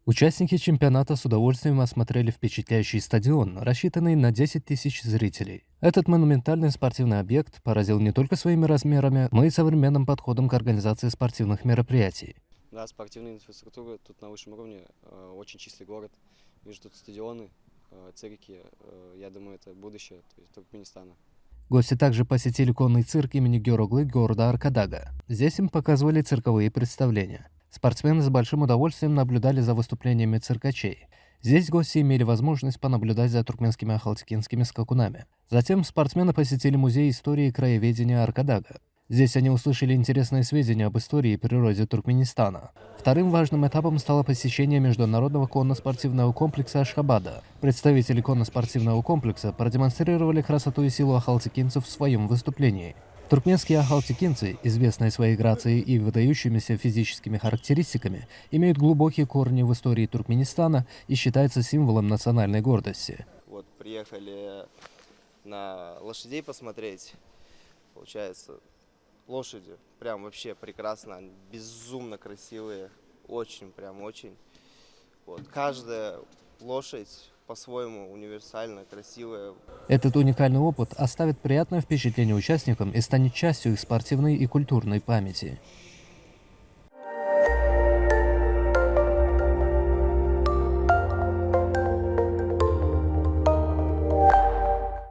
Участники чемпионата с удовольствием осмотрели впечатляющий стадион, рассчитанный на 10 тысяч зрителей. Этот монументальный спортивный объект поразил не только своими размерами, но и современным подходом к организации спортивных мероприятий. Да, спортивная инфраструктура тут на высшем уровне, очень чистый город. Вижу тут стадионы, цирки. Я думаю, это будущее, то есть Туркменистана. Гости также посетили конный цирк имени Героглы города Аркадага. Здесь им показывали цирковые представления. Спортсмены с большим удовольствием наблюдали за выступлениями циркачей. Здесь гости имели возможность понаблюдать за туркменскими ахалтекинскими скакунами. Затем спортсмены посетили музей истории и краеведения Аркадага. Здесь они услышали интересные сведения об истории и природе Туркменистана. Вторым важным этапом стало посещение международного конно-спортивного комплекса Ашхабада. Представители конно-спортивного комплекса продемонстрировали красоту и силу ахалтекинцев в своем выступлении. Туркменские ахалтекинцы, известные своей грацией и выдающимися физическими характеристиками, имеют глубокие корни в истории Туркменистана и считаются символом национальной гордости. Вот приехали на лошадей посмотреть, получается, лошади прям вообще прекрасно, безумно красивые, очень, прям очень. Вот. Каждая лошадь по-своему универсальная, красивая. Этот уникальный опыт оставит приятное впечатление участникам и станет частью их спортивной и культурной памяти.